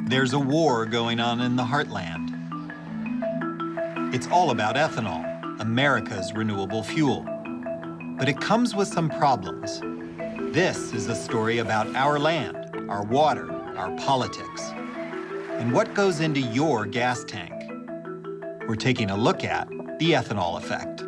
There's a war going on in the heartland. It's all about ethanol, America's renewable fuel. But it comes with some problems. This is a story about our land, our water, our politics, and what goes into your gas tank. We're taking a look at the ethanol effect.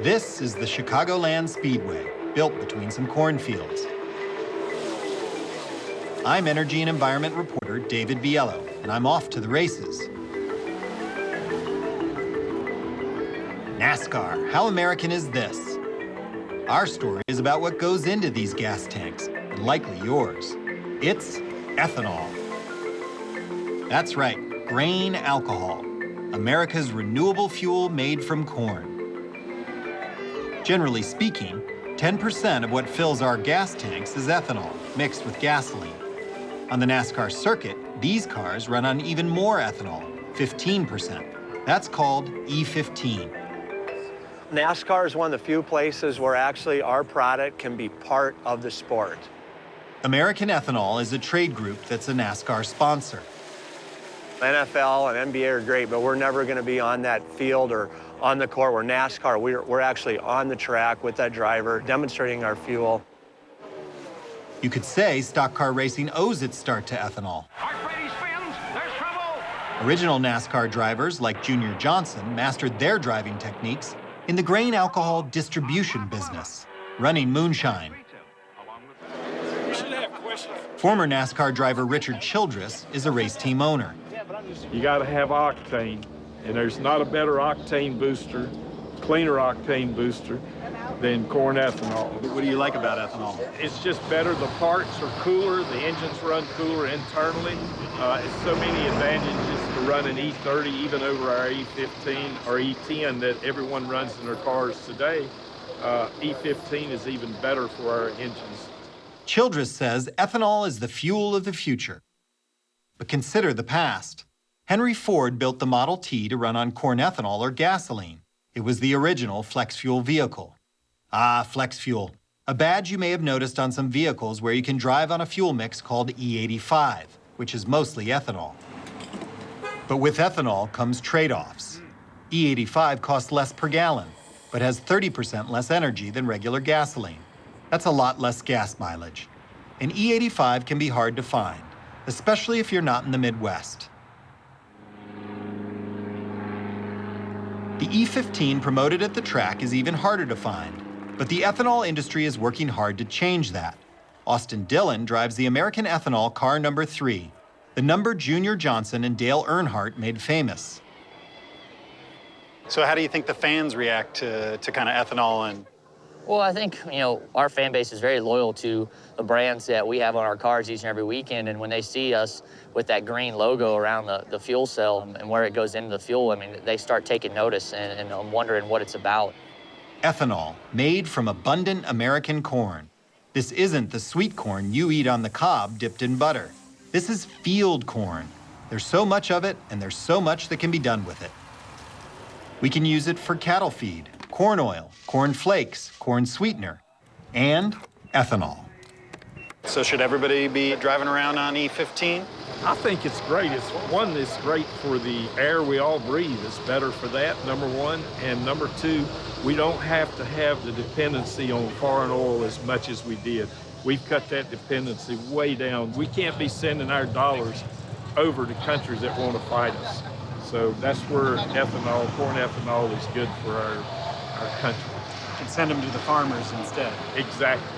This is the Chicagoland Speedway, built between some cornfields. I'm Energy and Environment reporter David Biello, and I'm off to the races. NASCAR, how American is this? Our story is about what goes into these gas tanks, and likely yours. It's ethanol. That's right, grain alcohol, America's renewable fuel made from corn. Generally speaking, 10% of what fills our gas tanks is ethanol, mixed with gasoline. On the NASCAR circuit, these cars run on even more ethanol, 15%. That's called E15. NASCAR is one of the few places where actually our product can be part of the sport. American Ethanol is a trade group that's a NASCAR sponsor. NFL and NBA are great, but we're never going to be on that field or on the court where NASCAR, we're actually on the track with that driver, demonstrating our fuel. You could say stock car racing owes its start to ethanol. Brady spins, there's trouble. Original NASCAR drivers like Junior Johnson mastered their driving techniques in the grain alcohol distribution business, running moonshine. Former NASCAR driver Richard Childress is a race team owner. You got to have octane, and there's not a better octane booster, cleaner octane booster than corn ethanol. What do you like about ethanol? It's just better. The parts are cooler. The engines run cooler internally. It's so many advantages to run an E30, even over our E15 or E10 that everyone runs in their cars today. E15 is even better for our engines. Childress says ethanol is the fuel of the future. But consider the past. Henry Ford built the Model T to run on corn ethanol or gasoline. It was the original flex fuel vehicle. Ah, flex fuel, a badge you may have noticed on some vehicles where you can drive on a fuel mix called E85, which is mostly ethanol. But with ethanol comes trade-offs. E85 costs less per gallon, but has 30% less energy than regular gasoline. That's a lot less gas mileage. And E85 can be hard to find, especially if you're not in the Midwest. The E15 promoted at the track is even harder to find, but the ethanol industry is working hard to change that. Austin Dillon drives the American Ethanol car number 3, the number Junior Johnson and Dale Earnhardt made famous. So how do you think the fans react to kind of ethanol? And Well, I think, our fan base is very loyal to the brands that we have on our cars each and every weekend. And when they see us with that green logo around the fuel cell and where it goes into the fuel, they start taking notice and wondering what it's about. Ethanol, made from abundant American corn. This isn't the sweet corn you eat on the cob dipped in butter. This is field corn. There's so much of it, and there's so much that can be done with it. We can use it for cattle feed, corn oil, corn flakes, corn sweetener, and ethanol. so should everybody be driving around on E15? I think it's great. It's great for the air we all breathe. It's better for that, number one. And number two, we don't have to have the dependency on foreign oil as much as we did. We've cut that dependency way down. We can't be sending our dollars over to countries that want to fight us. So that's where ethanol, corn ethanol, is good for our country. You can send them to the farmers instead. Exactly.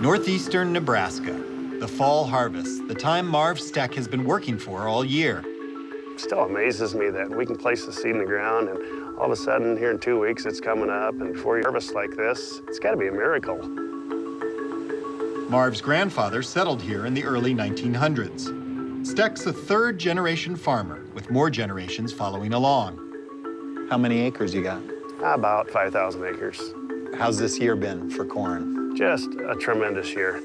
Northeastern Nebraska, the fall harvest, the time Marv Steck has been working for all year. It still amazes me that we can place the seed in the ground and all of a sudden here in 2 weeks it's coming up, and before you harvest like this, it's got to be a miracle. Marv's grandfather settled here in the early 1900s. Steck's a third-generation farmer with more generations following along. How many acres you got? About 5,000 acres. How's this year been for corn? Just a tremendous year.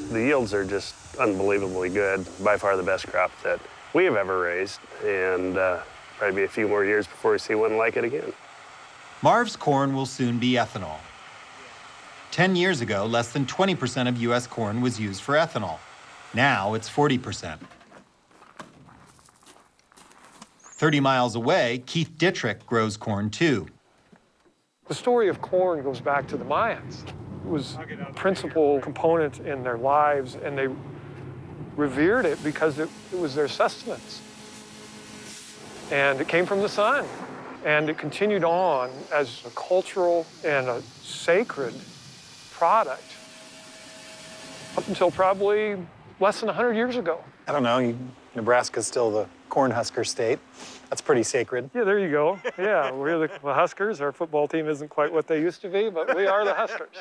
The yields are just unbelievably good. By far the best crop that we have ever raised, and probably be a few more years before we see one like it again. Marv's corn will soon be ethanol. 10 years ago, less than 20% of U.S. corn was used for ethanol. Now it's 40%. 30 miles away, Keith Dittrich grows corn too. The story of corn goes back to the Mayans. It was a principal component in their lives, and they revered it because it was their sustenance. And it came from the sun. And it continued on as a cultural and a sacred product up until probably less than 100 years ago. I don't know, Nebraska's still the Cornhusker state. That's pretty sacred. Yeah, there you go. Yeah, we're the Huskers. Our football team isn't quite what they used to be, but we are the Huskers.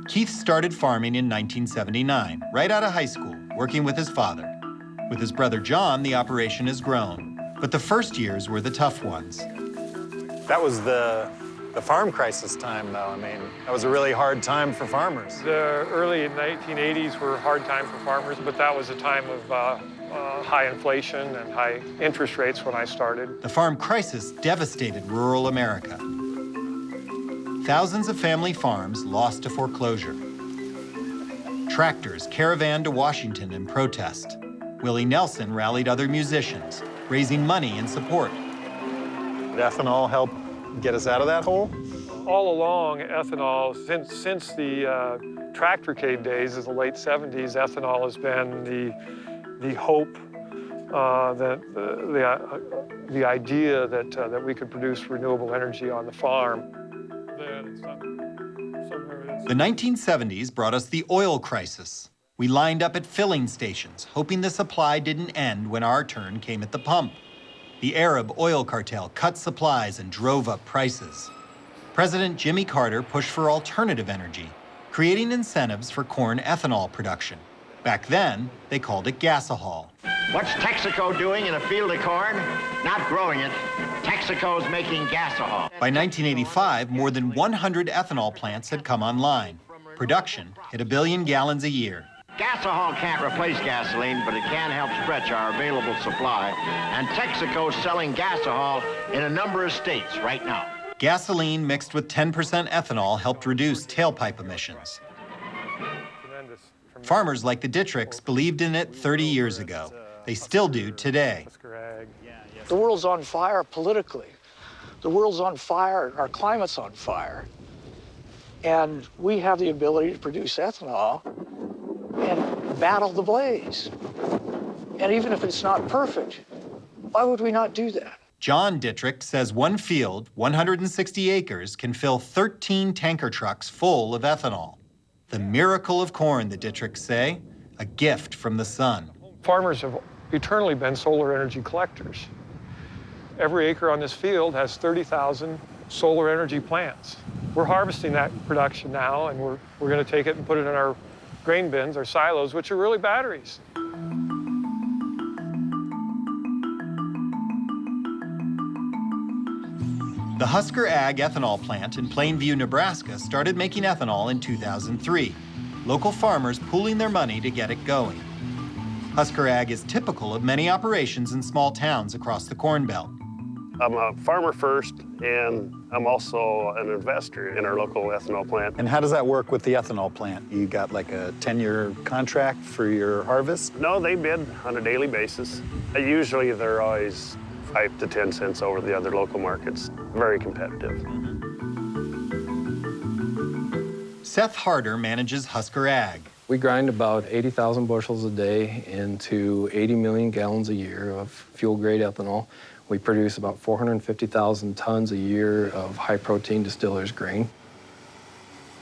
Keith started farming in 1979, right out of high school, working with his father. With his brother John, the operation has grown. But the first years were the tough ones. That was the farm crisis time, though. I mean, that was a really hard time for farmers. The early 1980s were a hard time for farmers, but that was a time of high inflation and high interest rates when I started. The farm crisis devastated rural America. Thousands of family farms lost to foreclosure. Tractors caravanned to Washington in protest. Willie Nelson rallied other musicians, raising money in support. Did ethanol help get us out of that hole? All along, ethanol, since the tractorcade days of the late 70s, ethanol has been the hope, the idea that we could produce renewable energy on the farm. The 1970s brought us the oil crisis. We lined up at filling stations, hoping the supply didn't end when our turn came at the pump. The Arab oil cartel cut supplies and drove up prices. President Jimmy Carter pushed for alternative energy, creating incentives for corn ethanol production. Back then, they called it gasohol. What's Texaco doing in a field of corn? Not growing it. Texaco's making gasohol. By 1985, more than 100 ethanol plants had come online. Production hit 1 billion gallons a year. Gasohol can't replace gasoline, but it can help stretch our available supply. And Texaco's selling gasohol in a number of states right now. Gasoline mixed with 10% ethanol helped reduce tailpipe emissions. Farmers like the Dittrichs believed in it 30 years ago. They still do today. The world's on fire politically. The world's on fire, our climate's on fire. And we have the ability to produce ethanol and battle the blaze. And even if it's not perfect, why would we not do that? John Dittrich says one field, 160 acres, can fill 13 tanker trucks full of ethanol. The miracle of corn, the Dittrichs say, a gift from the sun. Farmers have eternally been solar energy collectors. Every acre on this field has 30,000 solar energy plants. We're harvesting that production now, and we're going to take it and put it in our grain bins, our silos, which are really batteries. The Husker Ag ethanol plant in Plainview, Nebraska started making ethanol in 2003. Local farmers pooling their money to get it going. Husker Ag is typical of many operations in small towns across the Corn Belt. I'm a farmer first, and I'm also an investor in our local ethanol plant. And how does that work with the ethanol plant? You got like a 10-year contract for your harvest? No, they bid on a daily basis. Usually they're always 5 to 10 cents over the other local markets. Very competitive. Seth Harder manages Husker Ag. We grind about 80,000 bushels a day into 80 million gallons a year of fuel-grade ethanol. We produce about 450,000 tons a year of high-protein distillers grain.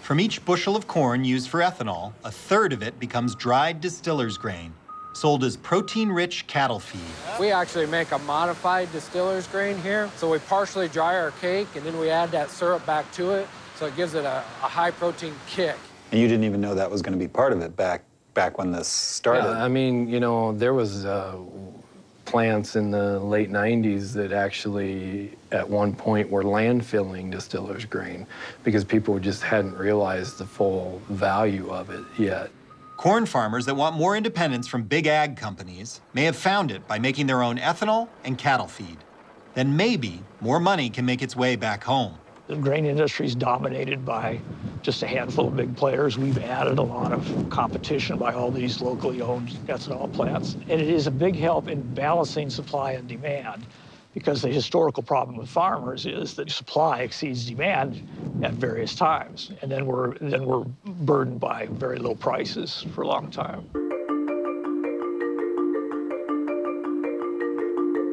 From each bushel of corn used for ethanol, a third of it becomes dried distillers grain, sold as protein-rich cattle feed. We actually make a modified distillers grain here. So we partially dry our cake, and then we add that syrup back to it, so it gives it a high-protein kick. And you didn't even know that was going to be part of it back when this started. Yeah, I mean, you know, there was plants in the late 90s that actually at one point were landfilling distillers grain because people just hadn't realized the full value of it yet. Corn farmers that want more independence from big ag companies may have found it by making their own ethanol and cattle feed. Then maybe more money can make its way back home. The grain industry is dominated by just a handful of big players. We've added a lot of competition by all these locally owned ethanol plants. And it is a big help in balancing supply and demand, because the historical problem with farmers is that supply exceeds demand at various times. And then we're burdened by very low prices for a long time.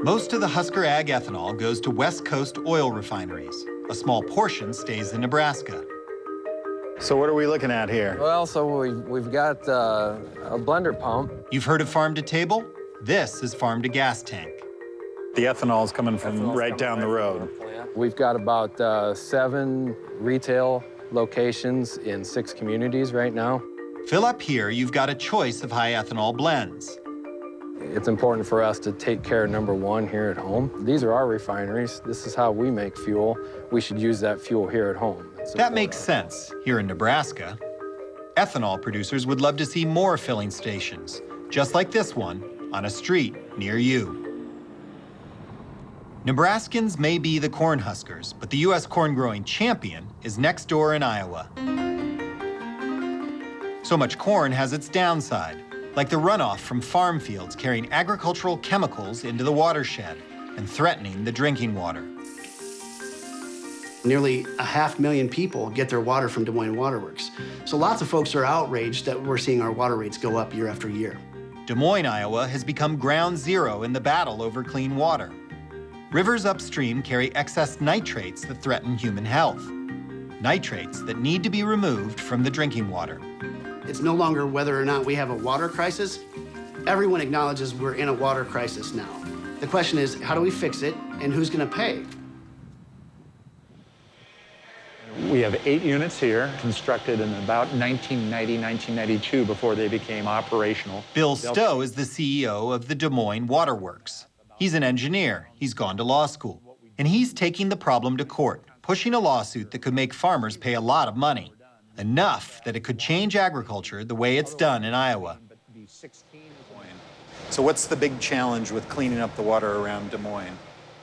Most of the Husker Ag ethanol goes to West Coast oil refineries. A small portion stays in Nebraska. So what are we looking at here? Well, so we've got a blender pump. You've heard of farm to table? This is farm to gas tank. The ethanol is coming from right down the road. We've got about 7 retail locations in 6 communities right now. Fill up here, you've got a choice of high ethanol blends. It's important for us to take care of number 1 here at home. These are our refineries. This is how we make fuel. We should use that fuel here at home. That makes sense here in Nebraska. Ethanol producers would love to see more filling stations, just like this one on a street near you. Nebraskans may be the corn huskers, but the U.S. corn growing champion is next door in Iowa. So much corn has its downside, like the runoff from farm fields carrying agricultural chemicals into the watershed and threatening the drinking water. Nearly 500,000 people get their water from Des Moines Waterworks. So lots of folks are outraged that we're seeing our water rates go up year after year. Des Moines, Iowa has become ground zero in the battle over clean water. Rivers upstream carry excess nitrates that threaten human health. Nitrates that need to be removed from the drinking water. It's no longer whether or not we have a water crisis. Everyone acknowledges we're in a water crisis now. The question is, how do we fix it and who's going to pay? We have 8 units here, constructed in about 1990, 1992, before they became operational. Bill Stowe is the CEO of the Des Moines Waterworks. He's an engineer, he's gone to law school, and he's taking the problem to court, pushing a lawsuit that could make farmers pay a lot of money. Enough that it could change agriculture the way it's done in Iowa. So what's the big challenge with cleaning up the water around Des Moines?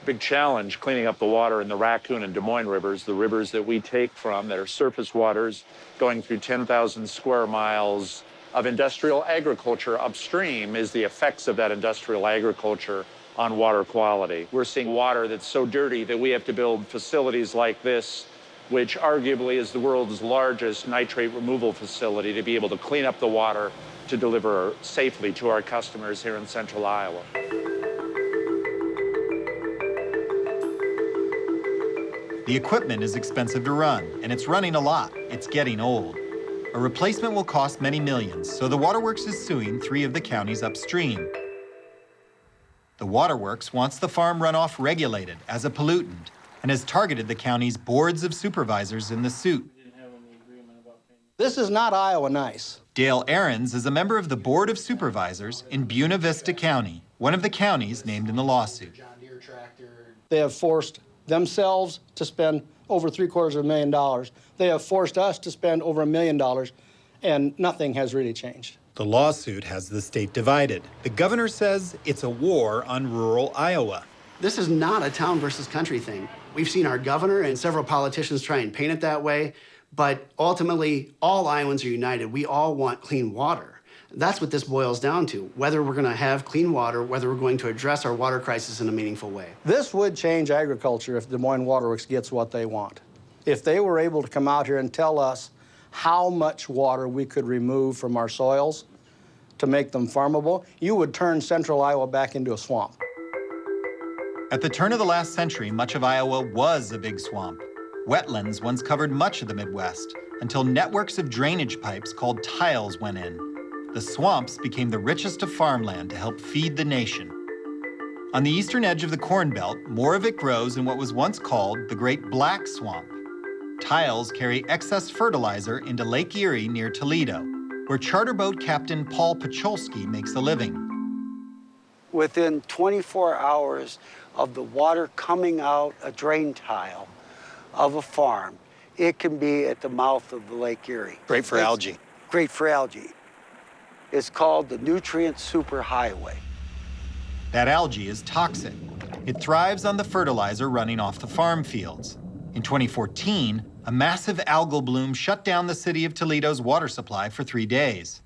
Big challenge cleaning up the water in the Raccoon and Des Moines rivers, the rivers that we take from that are surface waters going through 10,000 square miles of industrial agriculture upstream, is the effects of that industrial agriculture on water quality. We're seeing water that's so dirty that we have to build facilities like this, which arguably is the world's largest nitrate removal facility, to be able to clean up the water to deliver safely to our customers here in central Iowa. The equipment is expensive to run, and it's running a lot. It's getting old. A replacement will cost many millions, so the Waterworks is suing 3 of the counties upstream. The Waterworks wants the farm runoff regulated as a pollutant and has targeted the county's boards of supervisors in the suit. This is not Iowa nice. Dale Ahrens is a member of the Board of Supervisors in Buena Vista County, one of the counties named in the lawsuit. They have forced themselves to spend over $750,000. They have forced us to spend over $1 million, and nothing has really changed. The lawsuit has the state divided. The governor says it's a war on rural Iowa. This is not a town versus country thing. We've seen our governor and several politicians try and paint it that way, but ultimately, all Iowans are united. We all want clean water. That's what this boils down to, whether we're going to have clean water, whether we're going to address our water crisis in a meaningful way. This would change agriculture if Des Moines Waterworks gets what they want. If they were able to come out here and tell us how much water we could remove from our soils to make them farmable, you would turn central Iowa back into a swamp. At the turn of the last century, much of Iowa was a big swamp. Wetlands once covered much of the Midwest until networks of drainage pipes called tiles went in. The swamps became the richest of farmland to help feed the nation. On the eastern edge of the Corn Belt, more of it grows in what was once called the Great Black Swamp. Tiles carry excess fertilizer into Lake Erie near Toledo, where charter boat captain Paul Pacholski makes a living. within 24 hours of the water coming out a drain tile of a farm, it can be at the mouth of the Lake Erie. Great for algae. Great for algae. It's called the nutrient superhighway. That algae is toxic. It thrives on the fertilizer running off the farm fields. In 2014, a massive algal bloom shut down the city of Toledo's water supply for 3 days.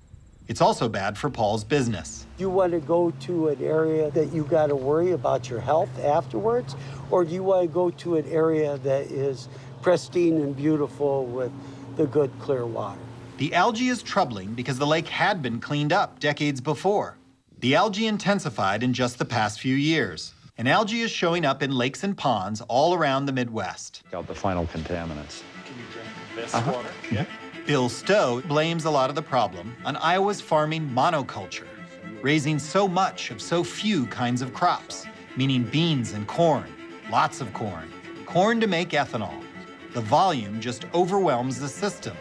It's also bad for Paul's business. You want to go to an area that you got to worry about your health afterwards, or do you want to go to an area that is pristine and beautiful with the good, clear water? The algae is troubling because the lake had been cleaned up decades before. The algae intensified in just the past few years, and algae is showing up in lakes and ponds all around the Midwest. Got the final contaminants. Can you drink this water? Yeah. Bill Stowe blames a lot of the problem on Iowa's farming monoculture, raising so much of so few kinds of crops, meaning beans and corn, lots of corn to make ethanol. The volume just overwhelms the system.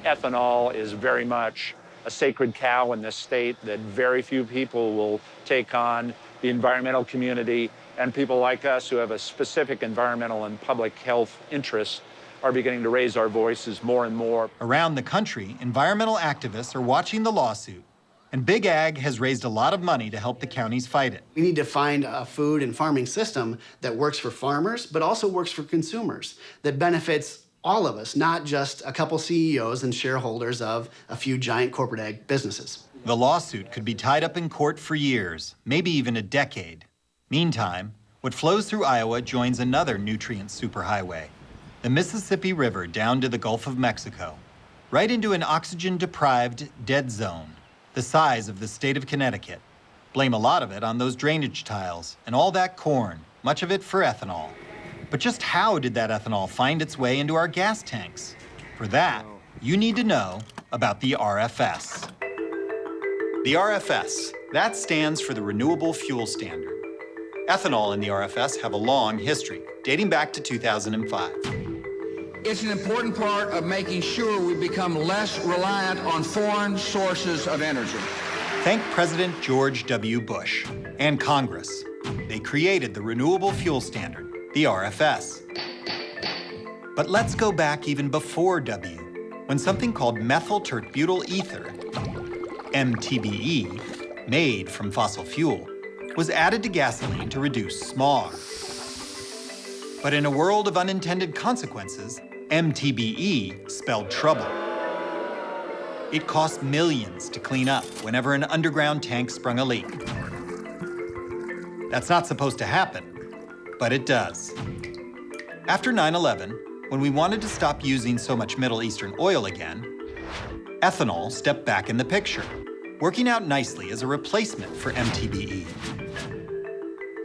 Ethanol is very much a sacred cow in this state that very few people will take on. The environmental community and people like us who have a specific environmental and public health interest are beginning to raise our voices more and more. Around the country, environmental activists are watching the lawsuit, and Big Ag has raised a lot of money to help the counties fight it. We need to find a food and farming system that works for farmers, but also works for consumers, that benefits all of us, not just a couple CEOs and shareholders of a few giant corporate ag businesses. The lawsuit could be tied up in court for years, maybe even a decade. Meantime, what flows through Iowa joins another nutrient superhighway, the Mississippi River down to the Gulf of Mexico, right into an oxygen-deprived dead zone, the size of the state of Connecticut. Blame a lot of it on those drainage tiles and all that corn, much of it for ethanol. But just how did that ethanol find its way into our gas tanks? For that, you need to know about the RFS. The RFS, that stands for the Renewable Fuel Standard. Ethanol and the RFS have a long history, dating back to 2005. It's an important part of making sure we become less reliant on foreign sources of energy. Thank President George W. Bush and Congress. They created the Renewable Fuel Standard, the RFS. But let's go back even before W, when something called methyl tert-butyl ether, MTBE, made from fossil fuel, was added to gasoline to reduce smog. But in a world of unintended consequences, MTBE spelled trouble. It cost millions to clean up whenever an underground tank sprung a leak. That's not supposed to happen, but it does. After 9/11, when we wanted to stop using so much Middle Eastern oil again, ethanol stepped back in the picture, working out nicely as a replacement for MTBE.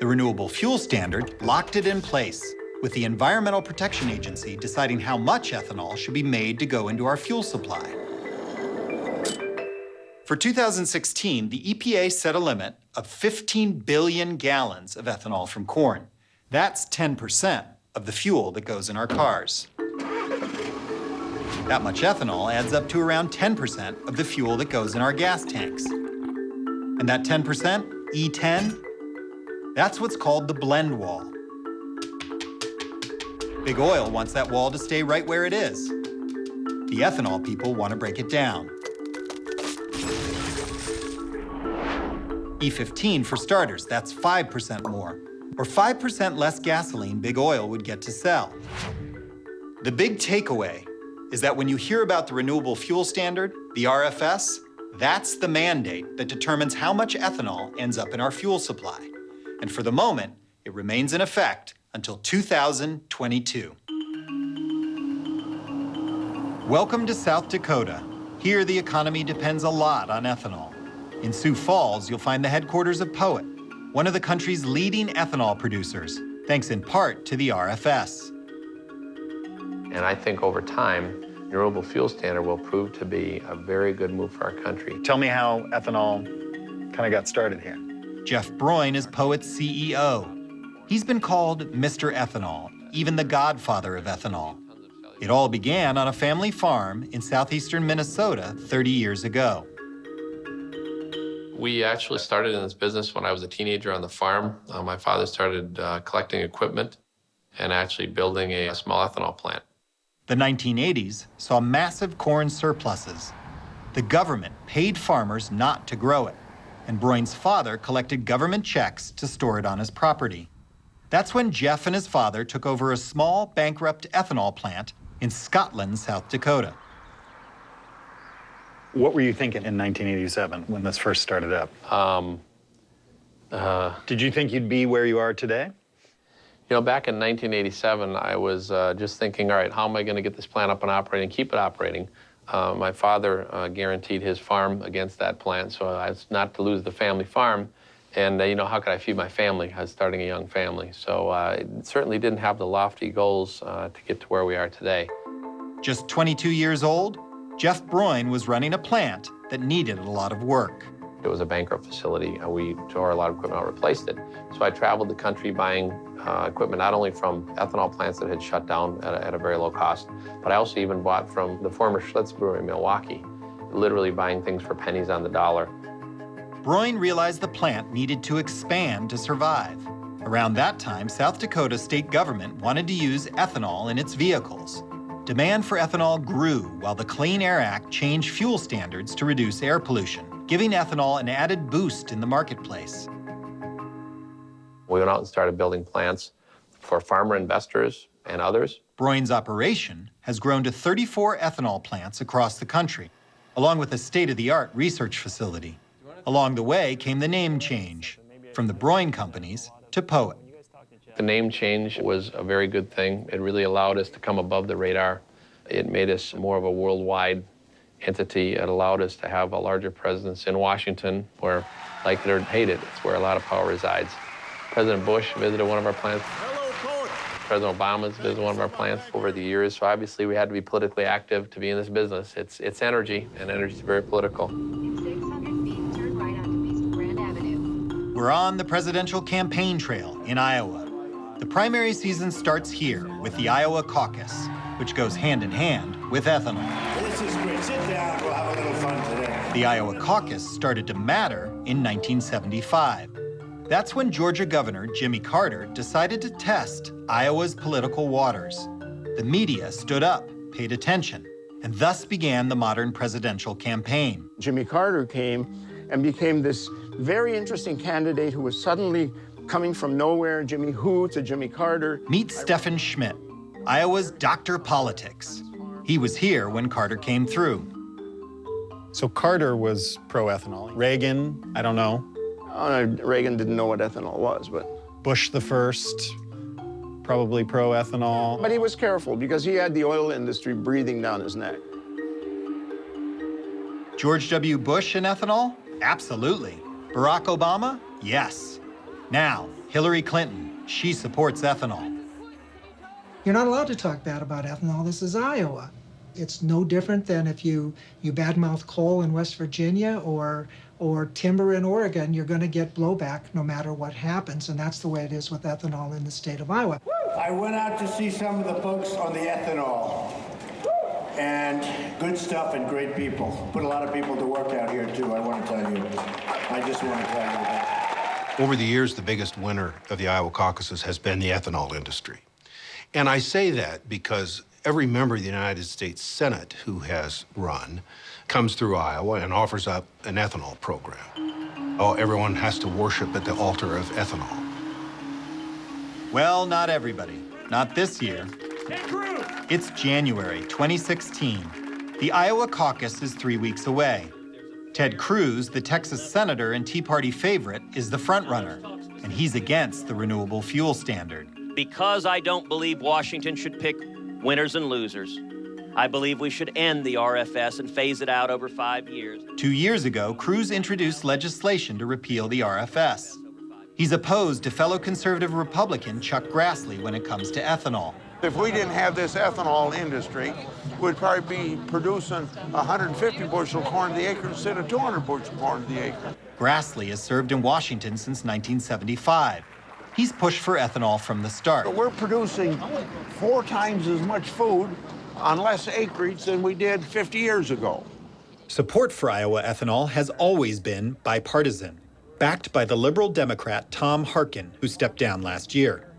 The Renewable Fuel Standard locked it in place, with the Environmental Protection Agency deciding how much ethanol should be made to go into our fuel supply. For 2016, the EPA set a limit of 15 billion gallons of ethanol from corn. That's 10% of the fuel that goes in our cars. That much ethanol adds up to around 10% of the fuel that goes in our gas tanks. And that 10%, E10, that's what's called the blend wall. Big Oil wants that wall to stay right where it is. The ethanol people want to break it down. E15 for starters, that's 5% more, or 5% less gasoline Big Oil would get to sell. The big takeaway is that when you hear about the Renewable Fuel Standard, the RFS, that's the mandate that determines how much ethanol ends up in our fuel supply. And for the moment, it remains in effect until 2022. Welcome to South Dakota. Here, the economy depends a lot on ethanol. In Sioux Falls, you'll find the headquarters of POET, one of the country's leading ethanol producers, thanks in part to the RFS. And I think over time, the Renewable Fuel Standard will prove to be a very good move for our country. Tell me how ethanol kind of got started here. Jeff Broin is POET's CEO. He's been called Mr. Ethanol, even the godfather of ethanol. It all began on a family farm in southeastern Minnesota 30 years ago. We actually started in this business when I was a teenager on the farm. My father started collecting equipment and actually building a small ethanol plant. The 1980s saw massive corn surpluses. The government paid farmers not to grow it, and Broin's father collected government checks to store it on his property. That's when Jeff and his father took over a small, bankrupt ethanol plant in Scotland, South Dakota. What were you thinking in 1987 when this first started up? Did you think you'd be where you are today? You know, back in 1987, I was just thinking, all right, how am I going to get this plant up and operating, keep it operating? My father guaranteed his farm against that plant, so I was not to lose the family farm. And, you know, how could I feed my family? I was starting a young family. So it certainly didn't have the lofty goals to get to where we are today. Just 22 years old, Jeff Broin was running a plant that needed a lot of work. It was a bankrupt facility. We tore a lot of equipment out, replaced it. So I traveled the country buying equipment not only from ethanol plants that had shut down at a very low cost, but I also even bought from the former Schlitz Brewery in Milwaukee, literally buying things for pennies on the dollar. Broin realized the plant needed to expand to survive. Around that time, South Dakota state government wanted to use ethanol in its vehicles. Demand for ethanol grew while the Clean Air Act changed fuel standards to reduce air pollution, giving ethanol an added boost in the marketplace. We went out and started building plants for farmer investors and others. Broin's operation has grown to 34 ethanol plants across the country, along with a state-of-the-art research facility. Along the way came the name change, from the Broin companies to Poet. The name change was a very good thing. It really allowed us to come above the radar. It made us more of a worldwide entity. It allowed us to have a larger presence in Washington, where, like it or hate it, it's where a lot of power resides. President Bush visited one of our plants. President Obama's visited one of our plants over the years, so obviously we had to be politically active to be in this business. It's energy, and energy is very political. We're on the presidential campaign trail in Iowa. The primary season starts here with the Iowa caucus, which goes hand in hand with ethanol. This is great. Sit down. We'll have a little fun today. The Iowa caucus started to matter in 1975. That's when Georgia Governor Jimmy Carter decided to test Iowa's political waters. The media stood up, paid attention, and thus began the modern presidential campaign. Jimmy Carter came and became this very interesting candidate who was suddenly coming from nowhere, Jimmy Who to Jimmy Carter. Meet Stephen Schmidt, Iowa's Dr. Politics. He was here when Carter came through. So Carter was pro-ethanol. Reagan, I don't know. Reagan didn't know what ethanol was, but... Bush the first, probably pro-ethanol. But he was careful because he had the oil industry breathing down his neck. George W. Bush and ethanol? Absolutely. Barack Obama? Yes. Now, Hillary Clinton, she supports ethanol. You're not allowed to talk bad about ethanol. This is Iowa. It's no different than if you badmouth coal in West Virginia or timber in Oregon. You're going to get blowback no matter what happens, and that's the way it is with ethanol in the state of Iowa. I went out to see some of the folks on the ethanol, and good stuff and great people. Put a lot of people to work out here, too, I want to tell you. I just want to tell you that. Over the years, the biggest winner of the Iowa caucuses has been the ethanol industry. And I say that because every member of the United States Senate who has run comes through Iowa and offers up an ethanol program. Oh, everyone has to worship at the altar of ethanol. Well, not everybody. Not this year. It's January 2016. The Iowa caucus is 3 weeks away. Ted Cruz, the Texas senator and Tea Party favorite, is the frontrunner, and he's against the renewable fuel standard. Because I don't believe Washington should pick winners and losers, I believe we should end the RFS and phase it out over 5 years. 2 years ago, Cruz introduced legislation to repeal the RFS. He's opposed to fellow conservative Republican Chuck Grassley when it comes to ethanol. If we didn't have this ethanol industry, we'd probably be producing 150 bushel corn to the acre instead of 200 bushel corn to the acre. Grassley has served in Washington since 1975. He's pushed for ethanol from the start. We're producing 4 times as much food on less acreage than we did 50 years ago. Support for Iowa ethanol has always been bipartisan, backed by the liberal Democrat Tom Harkin, who stepped down last year.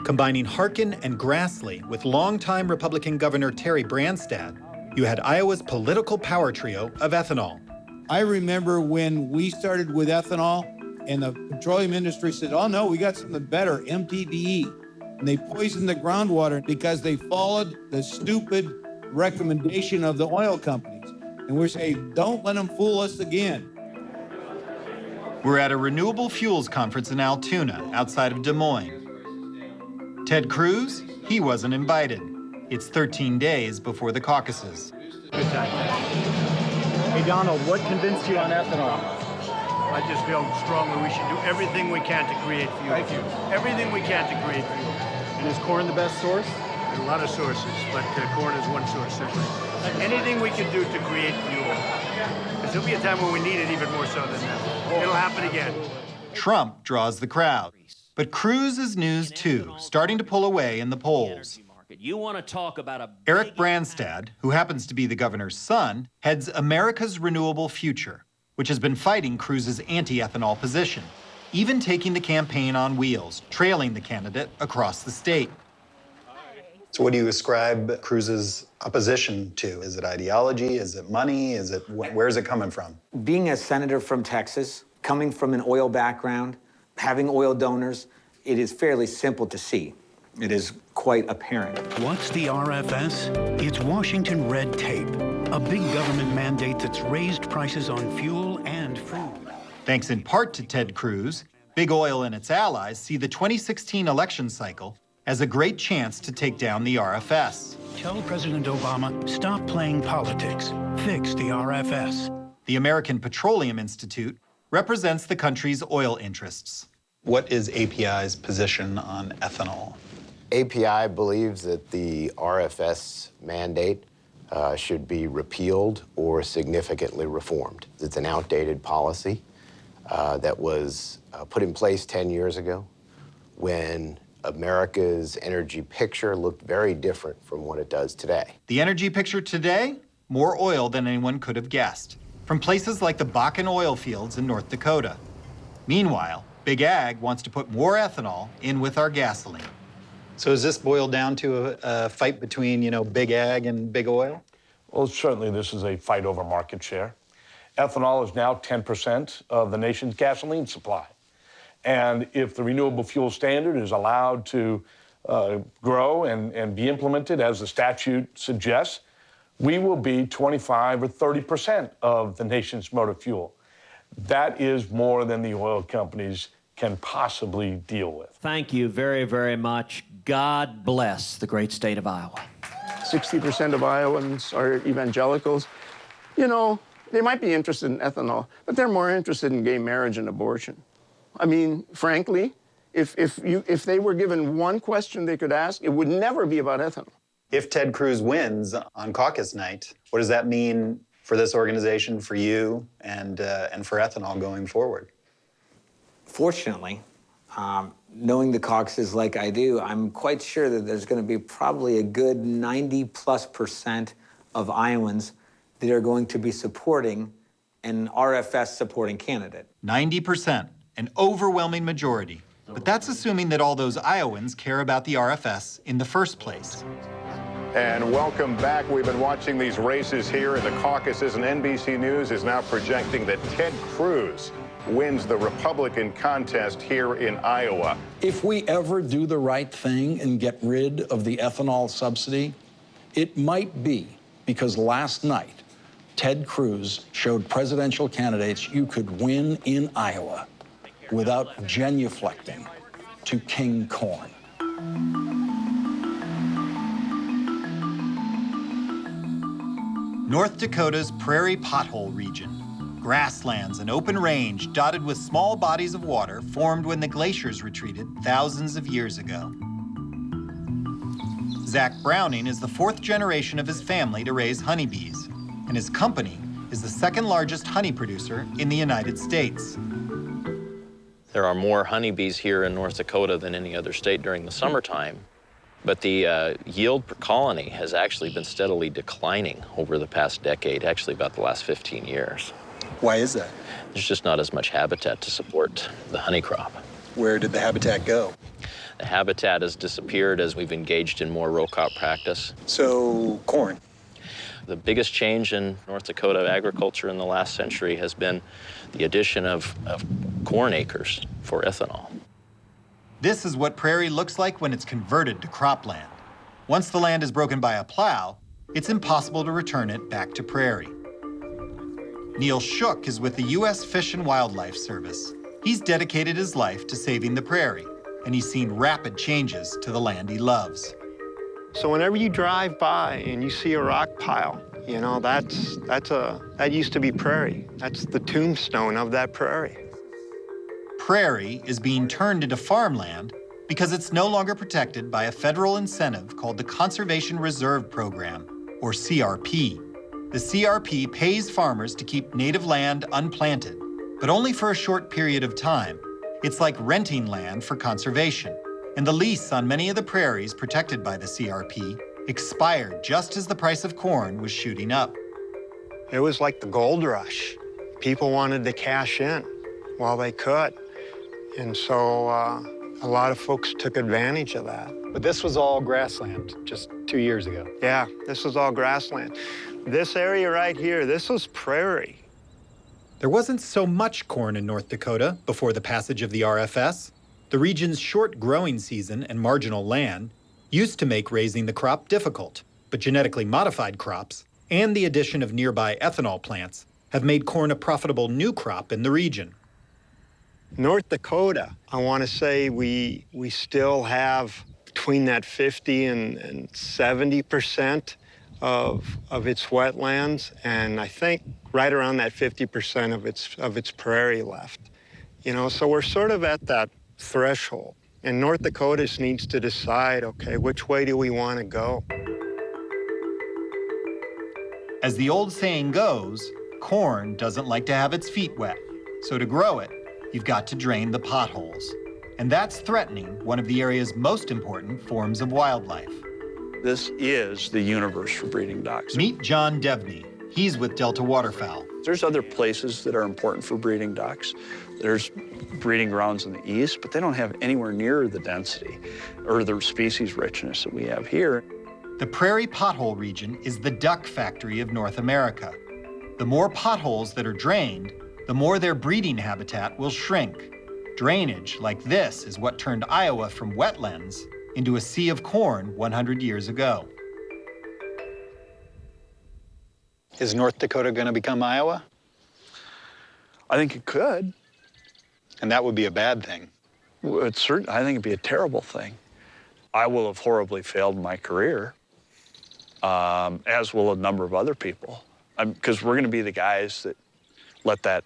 Combining Harkin and Grassley with longtime Republican Governor Terry Branstad, you had Iowa's political power trio of ethanol. I remember when we started with ethanol and the petroleum industry said, oh no, we got something better, MTBE. And they poisoned the groundwater because they followed the stupid recommendation of the oil companies. And we're saying, don't let them fool us again. We're at a renewable fuels conference in Altoona, outside of Des Moines. Ted Cruz, he wasn't invited. It's 13 days before the caucuses. Good time. Hey, Donald, what convinced you on ethanol? I just feel strongly we should do everything we can to create fuel. Thank you. Everything we can to create fuel. And is corn the best source? There's a lot of sources, but corn is one source, certainly. Anything we can do to create fuel. Because there'll be a time when we need it even more so than now. It'll happen again. Trump draws the crowd. But Cruz is news too, starting to pull away in the polls. You want to talk about Eric Branstad, who happens to be the governor's son, heads America's Renewable Future, which has been fighting Cruz's anti-ethanol position, even taking the campaign on wheels, trailing the candidate across the state. So what do you ascribe Cruz's opposition to? Is it ideology? Is it money? Where's it coming from? Being a senator from Texas, coming from an oil background, having oil donors, it is fairly simple to see. It is quite apparent. What's the RFS? It's Washington red tape, a big government mandate that's raised prices on fuel and food. Thanks in part to Ted Cruz, big oil and its allies see the 2016 election cycle as a great chance to take down the RFS. Tell President Obama, stop playing politics. Fix the RFS. The American Petroleum Institute represents the country's oil interests. What is API's position on ethanol? API believes that the RFS mandate should be repealed or significantly reformed. It's an outdated policy that was put in place 10 years ago when America's energy picture looked very different from what it does today. The energy picture today? More oil than anyone could have guessed, from places like the Bakken oil fields in North Dakota. Meanwhile, Big Ag wants to put more ethanol in with our gasoline. So is this boiled down to a fight between, Big Ag and Big Oil? Well, certainly this is a fight over market share. Ethanol is now 10% of the nation's gasoline supply. And if the renewable fuel standard is allowed to grow and be implemented as the statute suggests, we will be 25 or 30% of the nation's motor fuel. That is more than the oil companies can possibly deal with. Thank you very, very much. God bless the great state of Iowa. 60% of Iowans are evangelicals. They might be interested in ethanol, but they're more interested in gay marriage and abortion. I mean, frankly, if they were given one question they could ask, it would never be about ethanol. If Ted Cruz wins on caucus night, what does that mean for this organization, for you, and for ethanol going forward? Fortunately, knowing the caucuses like I do, I'm quite sure that there's going to be probably a good 90+% of Iowans that are going to be supporting an RFS supporting candidate. 90%, an overwhelming majority. But that's assuming that all those Iowans care about the RFS in the first place. And welcome back. We've been watching these races here in the caucuses, and NBC News is now projecting that Ted Cruz wins the Republican contest here in Iowa. If we ever do the right thing and get rid of the ethanol subsidy, it might be because last night, Ted Cruz showed presidential candidates you could win in Iowa without genuflecting to King Corn. North Dakota's prairie pothole region. Grasslands and open range dotted with small bodies of water formed when the glaciers retreated thousands of years ago. Zach Browning is the fourth generation of his family to raise honeybees, and his company is the second largest honey producer in the United States. There are more honeybees here in North Dakota than any other state during the summertime. But the yield per colony has actually been steadily declining over the past decade, actually about the last 15 years. Why is that? There's just not as much habitat to support the honey crop. Where did the habitat go? The habitat has disappeared as we've engaged in more row crop practice. So, corn. The biggest change in North Dakota agriculture in the last century has been the addition of corn acres for ethanol. This is what prairie looks like when it's converted to cropland. Once the land is broken by a plow, it's impossible to return it back to prairie. Neil Shook is with the U.S. Fish and Wildlife Service. He's dedicated his life to saving the prairie, and he's seen rapid changes to the land he loves. So whenever you drive by and you see a rock pile, you know, that used to be prairie. That's the tombstone of that prairie. Prairie is being turned into farmland because it's no longer protected by a federal incentive called the Conservation Reserve Program, or CRP. The CRP pays farmers to keep native land unplanted, but only for a short period of time. It's like renting land for conservation. And the lease on many of the prairies protected by the CRP expired just as the price of corn was shooting up. It was like the gold rush. People wanted to cash in while they could. And so a lot of folks took advantage of that. But this was all grassland just 2 years ago. Yeah, this was all grassland. This area right here, this was prairie. There wasn't so much corn in North Dakota before the passage of the RFS. The region's short growing season and marginal land used to make raising the crop difficult, but genetically modified crops and the addition of nearby ethanol plants have made corn a profitable new crop in the region. North Dakota, I want to say we still have between that 50 and 70% of its wetlands, and I think right around that 50% of its prairie left. You know, so we're sort of at that threshold. And North Dakota just needs to decide, okay, which way do we want to go? As the old saying goes, corn doesn't like to have its feet wet. So to grow it, you've got to drain the potholes. And that's threatening one of the area's most important forms of wildlife. This is the universe for breeding ducks. Meet John Devney. He's with Delta Waterfowl. There's other places that are important for breeding ducks. There's breeding grounds in the east, but they don't have anywhere near the density or the species richness that we have here. The prairie pothole region is the duck factory of North America. The more potholes that are drained, the more their breeding habitat will shrink. Drainage like this is what turned Iowa from wetlands into a sea of corn 100 years ago. Is North Dakota going to become Iowa? I think it could. And that would be a bad thing. I think it'd be a terrible thing. I will have horribly failed in my career, as will a number of other people. Because we're going to be the guys that let that,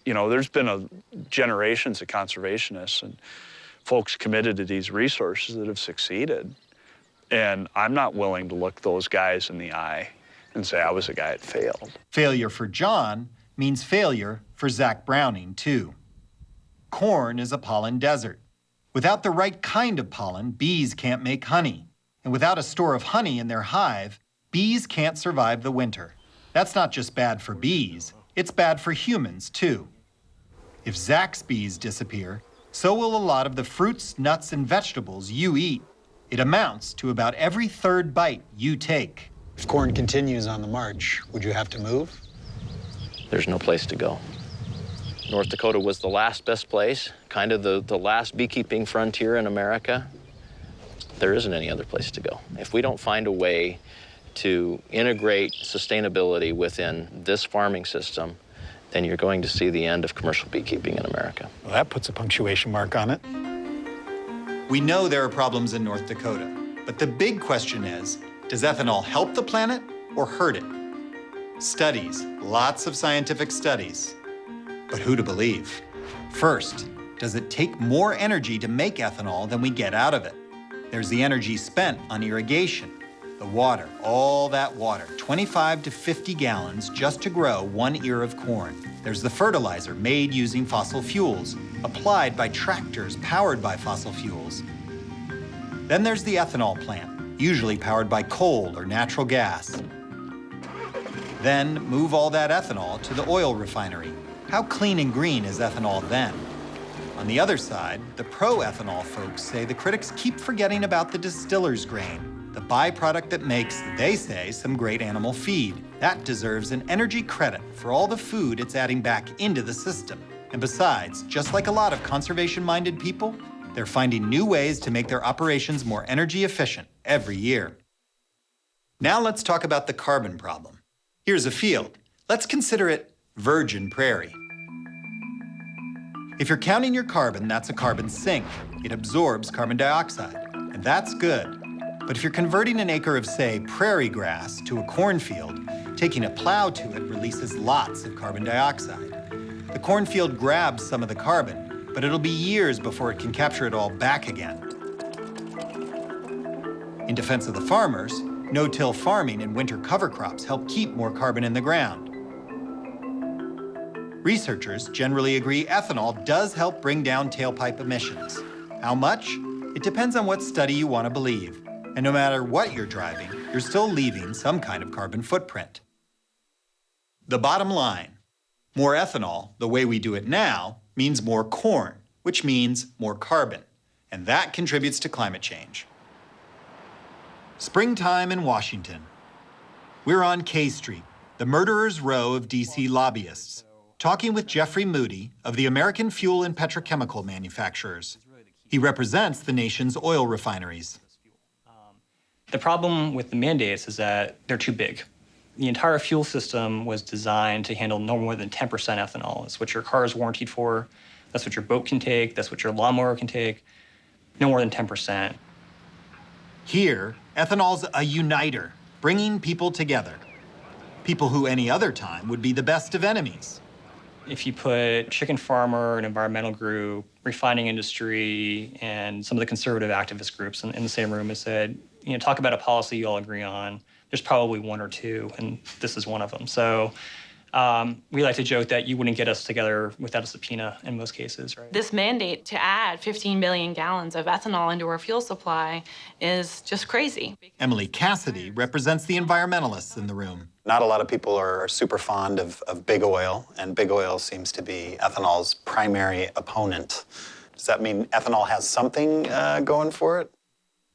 you know, there's been generations of conservationists and folks committed to these resources that have succeeded. And I'm not willing to look those guys in the eye and say I was a guy that failed. Failure for John means failure for Zach Browning, too. Corn is a pollen desert. Without the right kind of pollen, bees can't make honey. And without a store of honey in their hive, bees can't survive the winter. That's not just bad for bees, it's bad for humans, too. If Zach's bees disappear, so will a lot of the fruits, nuts, and vegetables you eat. It amounts to about every third bite you take. If corn continues on the march, would you have to move? There's no place to go. North Dakota was the last best place, kind of the last beekeeping frontier in America. There isn't any other place to go. If we don't find a way to integrate sustainability within this farming system, then you're going to see the end of commercial beekeeping in America. Well, that puts a punctuation mark on it. We know there are problems in North Dakota, but the big question is, does ethanol help the planet or hurt it? Studies, lots of scientific studies. But who to believe? First, does it take more energy to make ethanol than we get out of it? There's the energy spent on irrigation, the water, all that water, 25 to 50 gallons just to grow 1 ear of corn. There's the fertilizer made using fossil fuels, applied by tractors powered by fossil fuels. Then there's the ethanol plant, usually powered by coal or natural gas. Then move all that ethanol to the oil refinery. How clean and green is ethanol then? On the other side, the pro-ethanol folks say the critics keep forgetting about the distiller's grain, the byproduct that makes, they say, some great animal feed. That deserves an energy credit for all the food it's adding back into the system. And besides, just like a lot of conservation-minded people, they're finding new ways to make their operations more energy efficient every year. Now let's talk about the carbon problem. Here's a field. Let's consider it virgin prairie. If you're counting your carbon, that's a carbon sink. It absorbs carbon dioxide, and that's good. But if you're converting an acre of, say, prairie grass to a cornfield, taking a plow to it releases lots of carbon dioxide. The cornfield grabs some of the carbon, but it'll be years before it can capture it all back again. In defense of the farmers, no-till farming and winter cover crops help keep more carbon in the ground. Researchers generally agree ethanol does help bring down tailpipe emissions. How much? It depends on what study you want to believe. And no matter what you're driving, you're still leaving some kind of carbon footprint. The bottom line, more ethanol, the way we do it now, means more corn, which means more carbon. And that contributes to climate change. Springtime in Washington. We're on K Street, the murderer's row of DC lobbyists, talking with Jeffrey Moody of the American Fuel and Petrochemical Manufacturers. He represents the nation's oil refineries. The problem with the mandates is that they're too big. The entire fuel system was designed to handle no more than 10% ethanol. That's what your car is warrantied for. That's what your boat can take. That's what your lawnmower can take. No more than 10%. Here, ethanol's a uniter, bringing people together. People who any other time would be the best of enemies. If you put chicken farmer, an environmental group, refining industry, and some of the conservative activist groups in the same room and said, talk about a policy you all agree on, there's probably one or two, and this is one of them. So we like to joke that you wouldn't get us together without a subpoena in most cases, right? This mandate to add 15 billion gallons of ethanol into our fuel supply is just crazy. Emily Cassidy represents the environmentalists in the room. Not a lot of people are super fond of big oil, and big oil seems to be ethanol's primary opponent. Does that mean ethanol has something going for it?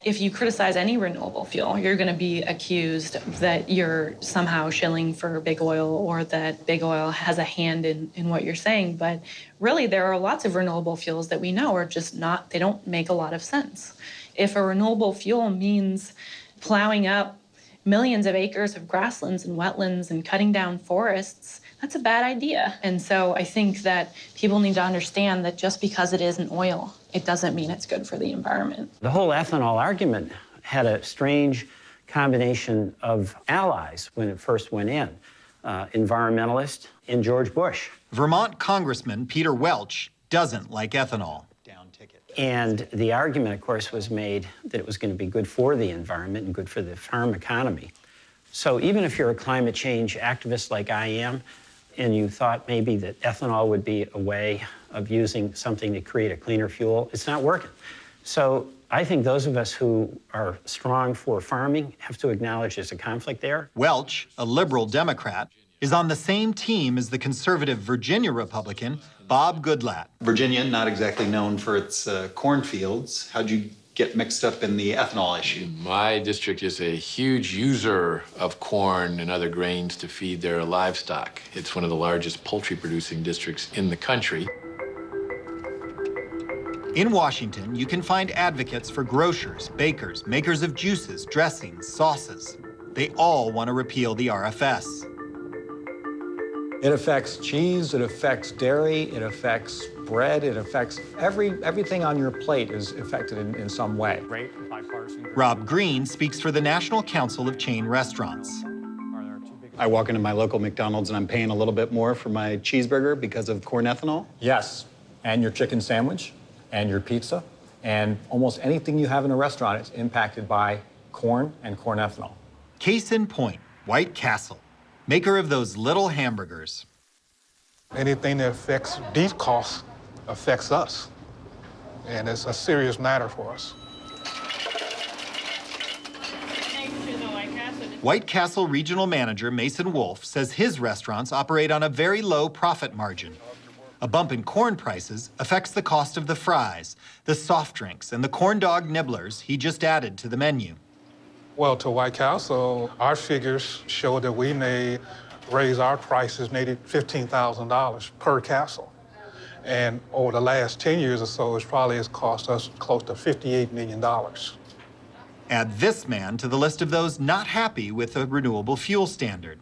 If you criticize any renewable fuel, you're going to be accused that you're somehow shilling for big oil or that big oil has a hand in what you're saying. But really, there are lots of renewable fuels that we know are just not, they don't make a lot of sense. If a renewable fuel means plowing up millions of acres of grasslands and wetlands and cutting down forests, that's a bad idea. And so I think that people need to understand that just because it isn't oil, it doesn't mean it's good for the environment. The whole ethanol argument had a strange combination of allies when it first went in. Environmentalist and George Bush. Vermont Congressman Peter Welch doesn't like ethanol. And the argument, of course, was made that it was going to be good for the environment and good for the farm economy. So even if you're a climate change activist like I am, and you thought maybe that ethanol would be a way of using something to create a cleaner fuel, it's not working. So I think those of us who are strong for farming have to acknowledge there's a conflict there. Welch, a liberal Democrat, is on the same team as the conservative Virginia Republican, Bob Goodlatte. Virginia, not exactly known for its cornfields. How'd you get mixed up in the ethanol issue? My district is a huge user of corn and other grains to feed their livestock. It's one of the largest poultry-producing districts in the country. In Washington, you can find advocates for grocers, bakers, makers of juices, dressings, sauces. They all want to repeal the RFS. It affects cheese, it affects dairy, it affects bread, it affects everything on your plate is affected in some way. Rob Green speaks for the National Council of Chain Restaurants. I walk into my local McDonald's and I'm paying a little bit more for my cheeseburger because of corn ethanol? Yes, and your chicken sandwich, and your pizza, and almost anything you have in a restaurant is impacted by corn and corn ethanol. Case in point, White Castle, maker of those little hamburgers. Anything that affects these costs affects us, and it's a serious matter for us. White Castle Regional Manager Mason Wolf says his restaurants operate on a very low profit margin. A bump in corn prices affects the cost of the fries, the soft drinks, and the corn dog nibblers he just added to the menu. Well, to White Castle, our figures show that we may raise our prices maybe $15,000 per castle. And over the last 10 years or so, it probably has cost us close to $58 million. Add this man to the list of those not happy with the renewable fuel standard.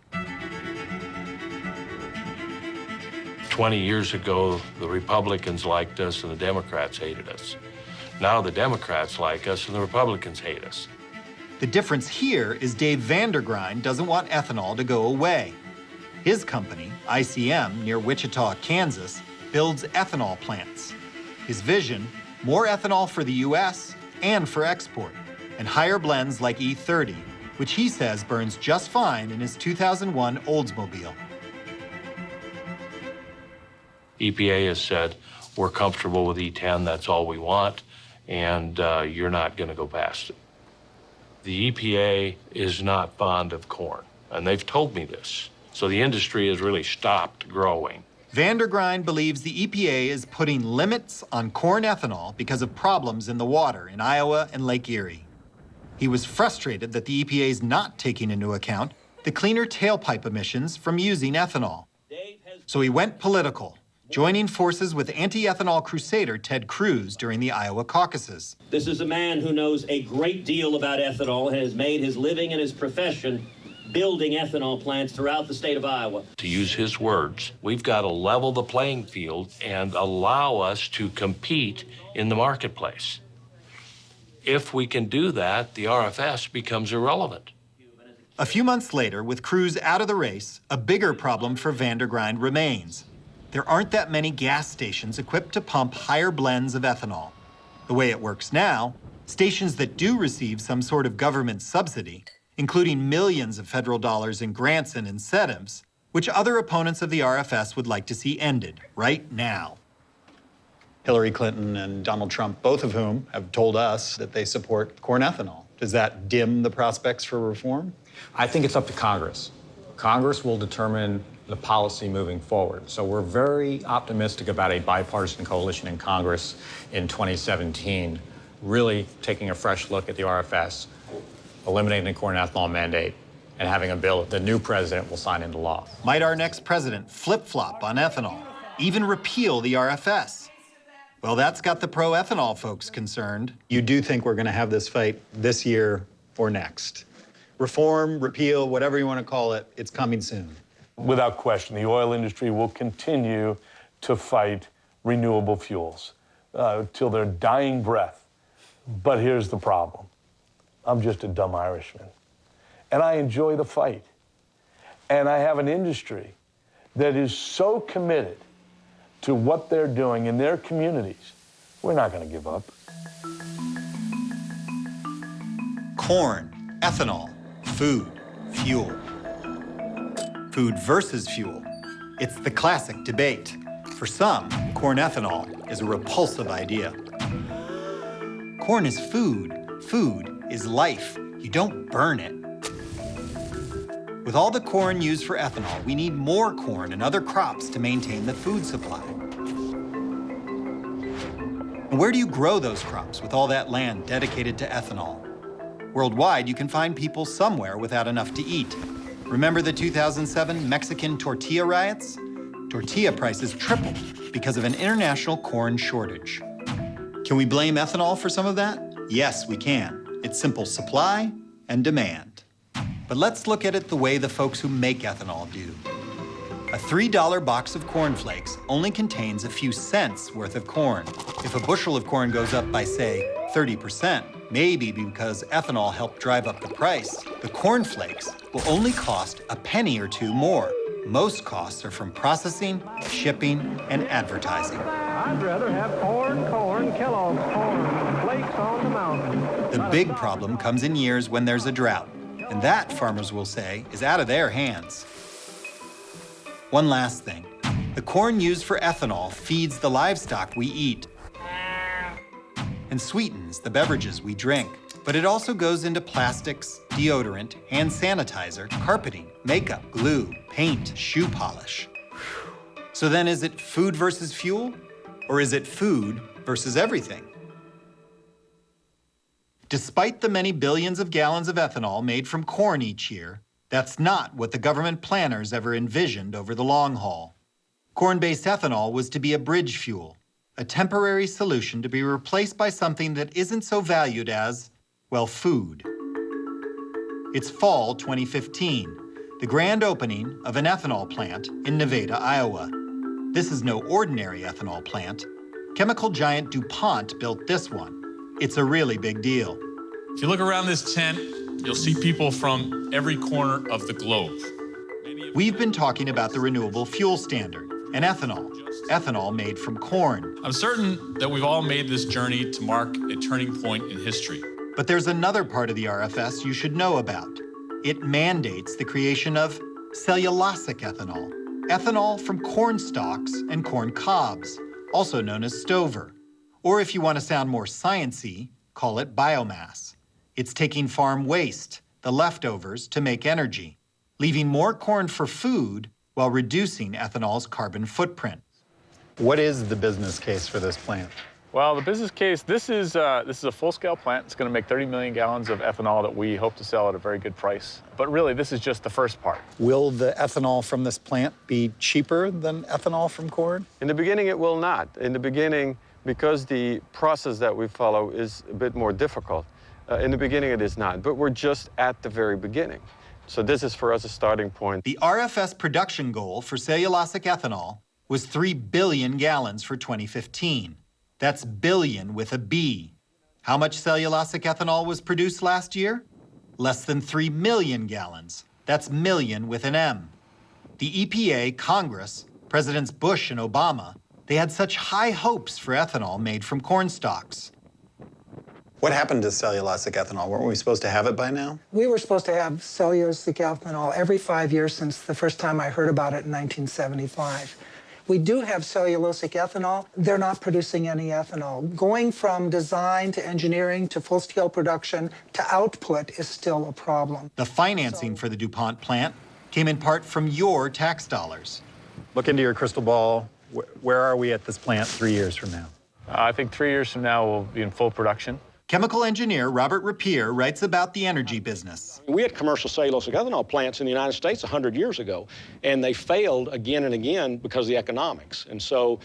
20 years ago, the Republicans liked us and the Democrats hated us. Now the Democrats like us and the Republicans hate us. The difference here is Dave Vandergrind doesn't want ethanol to go away. His company, ICM, near Wichita, Kansas, builds ethanol plants. His vision, more ethanol for the U.S. and for export, and higher blends like E30, which he says burns just fine in his 2001 Oldsmobile. EPA has said, we're comfortable with E10, that's all we want, and you're not going to go past it. The EPA is not fond of corn, and they've told me this. So the industry has really stopped growing. Vandergrind believes the EPA is putting limits on corn ethanol because of problems in the water in Iowa and Lake Erie. He was frustrated that the EPA is not taking into account the cleaner tailpipe emissions from using ethanol. So he went political, joining forces with anti-ethanol crusader Ted Cruz during the Iowa caucuses. This is a man who knows a great deal about ethanol and has made his living and his profession building ethanol plants throughout the state of Iowa. To use his words, we've got to level the playing field and allow us to compete in the marketplace. If we can do that, the RFS becomes irrelevant. A few months later, with Cruz out of the race, a bigger problem for Vandergrind remains. There aren't that many gas stations equipped to pump higher blends of ethanol. The way it works now, stations that do receive some sort of government subsidy, including millions of federal dollars in grants and incentives, which other opponents of the RFS would like to see ended right now. Hillary Clinton and Donald Trump, both of whom have told us that they support corn ethanol. Does that dim the prospects for reform? I think it's up to Congress. Congress will determine the policy moving forward. So we're very optimistic about a bipartisan coalition in Congress in 2017, really taking a fresh look at the RFS, eliminating the corn ethanol mandate, and having a bill that the new president will sign into law. Might our next president flip-flop on ethanol, even repeal the RFS? Well, that's got the pro-ethanol folks concerned. You do think we're going to have this fight this year or next? Reform, repeal, whatever you want to call it, it's coming soon. Without question, the oil industry will continue to fight renewable fuels till their dying breath. But here's the problem. I'm just a dumb Irishman. And I enjoy the fight. And I have an industry that is so committed to what they're doing in their communities. We're not going to give up. Corn, ethanol, food, fuel. Food versus fuel. It's the classic debate. For some, corn ethanol is a repulsive idea. Corn is food. Food is life. You don't burn it. With all the corn used for ethanol, we need more corn and other crops to maintain the food supply. And where do you grow those crops with all that land dedicated to ethanol? Worldwide, you can find people somewhere without enough to eat. Remember the 2007 Mexican tortilla riots? Tortilla prices tripled because of an international corn shortage. Can we blame ethanol for some of that? Yes, we can. It's simple supply and demand. But let's look at it the way the folks who make ethanol do. A $3 box of cornflakes only contains a few cents worth of corn. If a bushel of corn goes up by, say, 30%, maybe because ethanol helped drive up the price, the cornflakes will only cost a penny or two more. Most costs are from processing, shipping, and advertising. I'd rather have corn, Kellogg's corn, flakes on the mountain. The big problem comes in years when there's a drought, and that, farmers will say, is out of their hands. One last thing. The corn used for ethanol feeds the livestock we eat and sweetens the beverages we drink. But But it also goes into plastics, deodorant, hand sanitizer, carpeting, makeup, glue, paint, shoe polish. So then is it food versus fuel? Or is it food versus everything? Despite the many billions of gallons of ethanol made from corn each year, that's not what the government planners ever envisioned over the long haul. Corn-based ethanol was to be a bridge fuel, a temporary solution to be replaced by something that isn't so valued as, well, food. It's fall 2015, the grand opening of an ethanol plant in Nevada, Iowa. This is no ordinary ethanol plant. Chemical giant DuPont built this one. It's a really big deal. If you look around this tent, you'll see people from every corner of the globe. We've been talking about the renewable fuel standard and ethanol made from corn. I'm certain that we've all made this journey to mark a turning point in history. But there's another part of the RFS you should know about. It mandates the creation of cellulosic ethanol, ethanol from corn stalks and corn cobs, also known as stover. Or if you want to sound more sciencey, call it biomass. It's taking farm waste, the leftovers, to make energy, leaving more corn for food while reducing ethanol's carbon footprint. What is the business case for this plant? Well, the business case, this is a full-scale plant. It's going to make 30 million gallons of ethanol that we hope to sell at a very good price. But really, this is just the first part. Will the ethanol from this plant be cheaper than ethanol from corn? In the beginning, it will not. In the beginning, because the process that we follow is a bit more difficult, in the beginning it is not. But we're just at the very beginning. So this is for us a starting point. The RFS production goal for cellulosic ethanol was 3 billion gallons for 2015. That's billion with a B. How much cellulosic ethanol was produced last year? Less than 3 million gallons. That's million with an M. The EPA, Congress, Presidents Bush and Obama, they had such high hopes for ethanol made from corn stalks. What happened to cellulosic ethanol? Weren't we supposed to have it by now? We were supposed to have cellulosic ethanol every 5 years since the first time I heard about it in 1975. We do have cellulosic ethanol. They're not producing any ethanol. Going from design to engineering to full-scale production to output is still a problem. The financing for the DuPont plant came in part from your tax dollars. Look into your crystal ball. Where are we at this plant 3 years from now? I think 3 years from now, we'll be in full production. Chemical engineer Robert Rapier writes about the energy business. We had commercial cellulosic ethanol plants in the United States 100 years ago, and they failed again and again because of the economics. And so,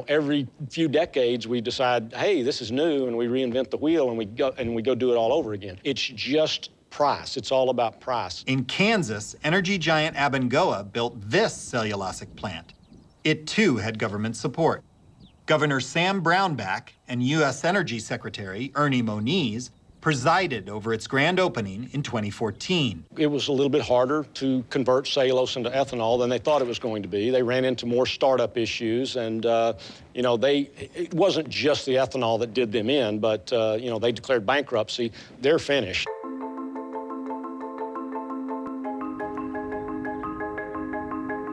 every few decades we decide, hey, this is new, and we reinvent the wheel, and we go do it all over again. It's just price. It's all about price. In Kansas, energy giant Abengoa built this cellulosic plant. It too had government support. Governor Sam Brownback and U.S. Energy Secretary Ernie Moniz presided over its grand opening in 2014. It was a little bit harder to convert cellulose into ethanol than they thought it was going to be. They ran into more startup issues, and it wasn't just the ethanol that did them in, but they declared bankruptcy. They're finished.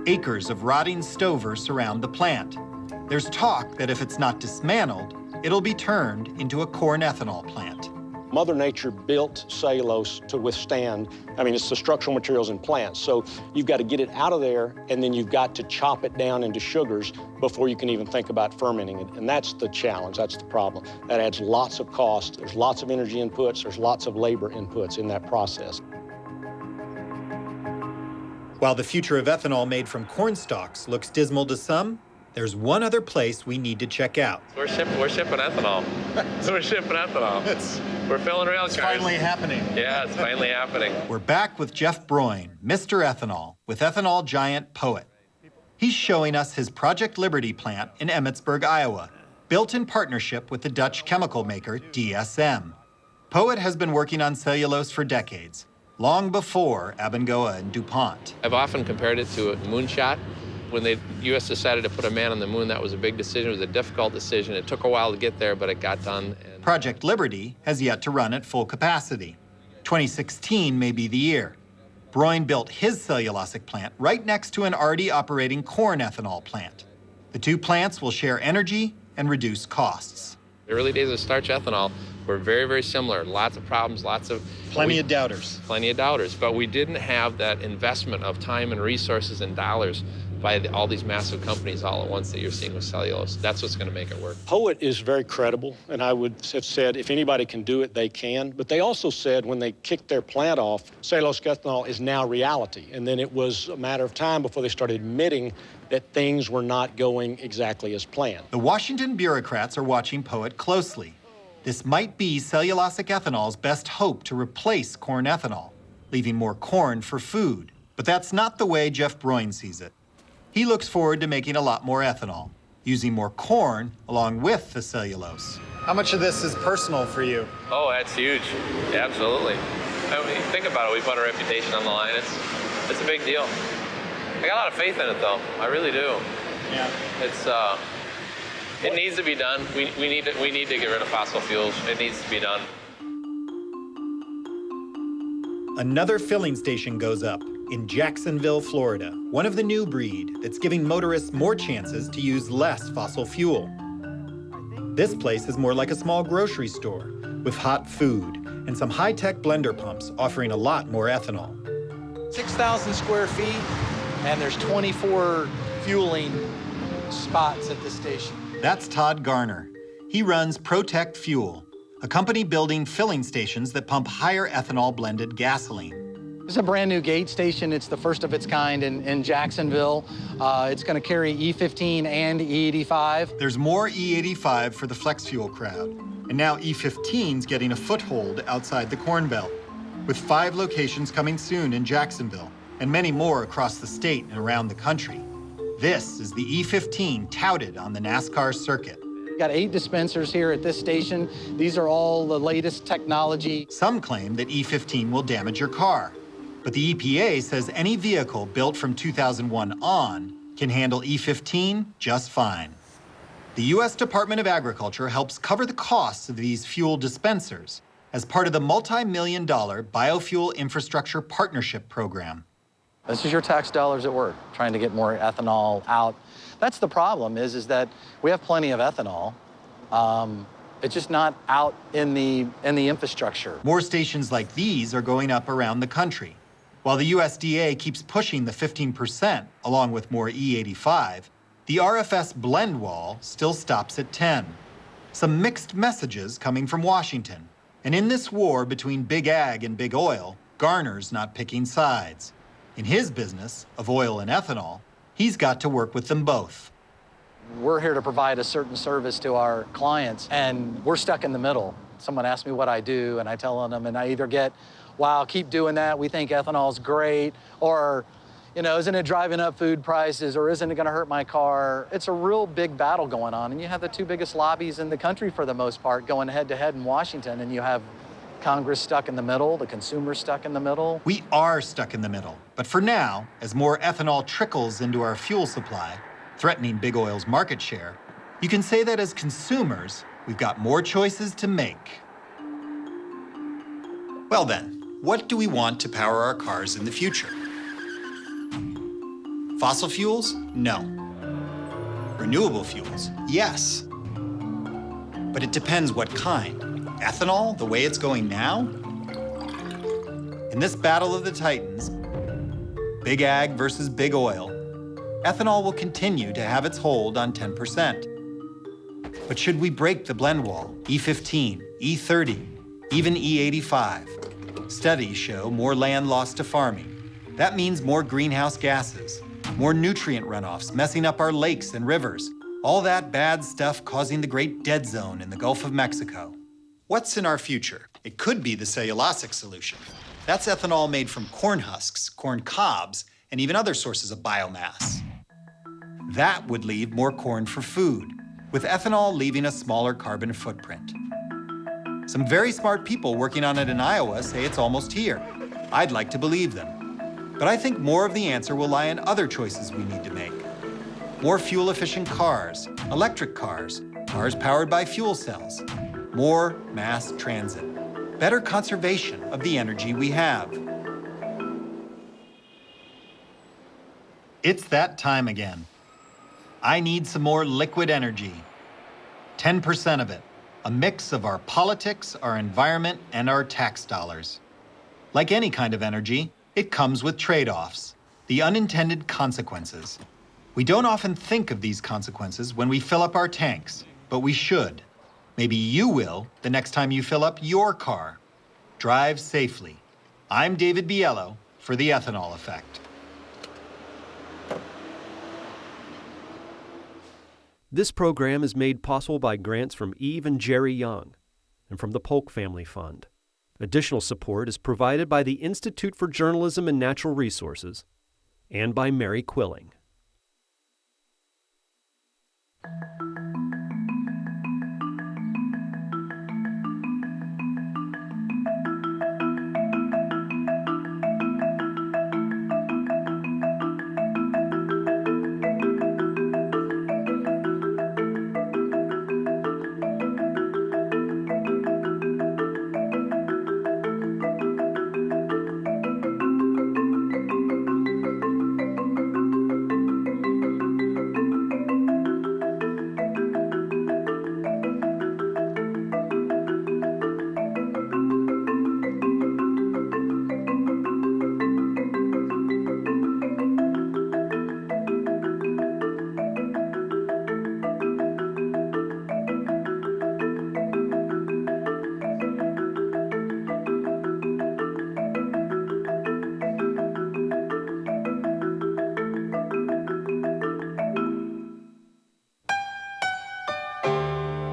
Acres of rotting stover surround the plant. There's talk that if it's not dismantled, it'll be turned into a corn ethanol plant. Mother Nature built cellulose to withstand, it's the structural materials in plants. So you've got to get it out of there, and then you've got to chop it down into sugars before you can even think about fermenting it. And that's the challenge, that's the problem. That adds lots of cost, there's lots of energy inputs, there's lots of labor inputs in that process. While the future of ethanol made from corn stalks looks dismal to some, there's one other place we need to check out. We're shipping ethanol. We're shipping ethanol. We're filling rail cars. It's finally happening. Yeah, it's finally happening. We're back with Jeff Broin, Mr. Ethanol, with ethanol giant Poet. He's showing us his Project Liberty plant in Emmitsburg, Iowa, built in partnership with the Dutch chemical maker DSM. Poet has been working on cellulose for decades, long before Abengoa and DuPont. I've often compared it to a moonshot. When the U.S. decided to put a man on the moon, that was a big decision. It was a difficult decision. It took a while to get there, but it got done. Project Liberty has yet to run at full capacity. 2016 may be the year. Broin built his cellulosic plant right next to an already operating corn ethanol plant. The two plants will share energy and reduce costs. The early days of starch ethanol were very, very similar. Lots of problems, Plenty of doubters. Plenty of doubters, but we didn't have that investment of time and resources and dollars by all these massive companies all at once that you're seeing with cellulose. That's what's going to make it work. POET is very credible, and I would have said if anybody can do it, they can. But they also said when they kicked their plant off, cellulose ethanol is now reality. And then it was a matter of time before they started admitting that things were not going exactly as planned. The Washington bureaucrats are watching POET closely. This might be cellulosic ethanol's best hope to replace corn ethanol, leaving more corn for food. But that's not the way Jeff Broyne sees it. He looks forward to making a lot more ethanol, using more corn along with the cellulose. How much of this is personal for you? Oh, that's huge. Absolutely. I mean, think about it. We put our reputation on the line. It's a big deal. I got a lot of faith in it, though. I really do. Yeah. It needs to be done. We need to get rid of fossil fuels. It needs to be done. Another filling station goes up in Jacksonville, Florida, one of the new breed that's giving motorists more chances to use less fossil fuel. This place is more like a small grocery store with hot food and some high-tech blender pumps offering a lot more ethanol. 6,000 square feet, and there's 24 fueling spots at this station. That's Todd Garner. He runs Protect Fuel, a company building filling stations that pump higher ethanol blended gasoline. This is a brand new gate station. It's the first of its kind in Jacksonville. It's going to carry E15 and E85. There's more E85 for the flex fuel crowd. And now E15's getting a foothold outside the Corn Belt, with 5 locations coming soon in Jacksonville and many more across the state and around the country. This is the E15 touted on the NASCAR circuit. We've got 8 dispensers here at this station. These are all the latest technology. Some claim that E15 will damage your car. But the EPA says any vehicle built from 2001 on can handle E15 just fine. The U.S. Department of Agriculture helps cover the costs of these fuel dispensers as part of the multi-million-dollar Biofuel Infrastructure Partnership Program. This is your tax dollars at work, trying to get more ethanol out. That's the problem, is that we have plenty of ethanol. It's just not out in the infrastructure. More stations like these are going up around the country. While the USDA keeps pushing the 15% along with more E85, the RFS blend wall still stops at 10. Some mixed messages coming from Washington. And in this war between big ag and big oil, Garner's not picking sides. In his business of oil and ethanol, he's got to work with them both. We're here to provide a certain service to our clients, and we're stuck in the middle. Someone asks me what I do, and I tell them, and I either get, wow, keep doing that, we think ethanol's great, or, you know, isn't it driving up food prices, or isn't it gonna hurt my car? It's a real big battle going on, and you have the 2 biggest lobbies in the country for the most part going head to head in Washington, and you have Congress stuck in the middle, the consumer stuck in the middle. We are stuck in the middle, but for now, as more ethanol trickles into our fuel supply, threatening big oil's market share, you can say that as consumers, we've got more choices to make. Well then, what do we want to power our cars in the future? Fossil fuels? No. Renewable fuels? Yes. But it depends what kind. Ethanol, the way it's going now? In this battle of the titans, big ag versus big oil, ethanol will continue to have its hold on 10%. But should we break the blend wall, E15, E30, even E85? Studies show more land lost to farming. That means more greenhouse gases, more nutrient runoffs messing up our lakes and rivers, all that bad stuff causing the Great Dead Zone in the Gulf of Mexico. What's in our future? It could be the cellulosic solution. That's ethanol made from corn husks, corn cobs, and even other sources of biomass. That would leave more corn for food, with ethanol leaving a smaller carbon footprint. Some very smart people working on it in Iowa say it's almost here. I'd like to believe them. But I think more of the answer will lie in other choices we need to make. More fuel-efficient cars, electric cars, cars powered by fuel cells, more mass transit, better conservation of the energy we have. It's that time again. I need some more liquid energy. 10% of it, a mix of our politics, our environment, and our tax dollars. Like any kind of energy, it comes with trade-offs, the unintended consequences. We don't often think of these consequences when we fill up our tanks, but we should. Maybe you will the next time you fill up your car. Drive safely. I'm David Biello for the Ethanol Effect. This program is made possible by grants from Eve and Jerry Young and from the Polk Family Fund. Additional support is provided by the Institute for Journalism and Natural Resources and by Mary Quilling.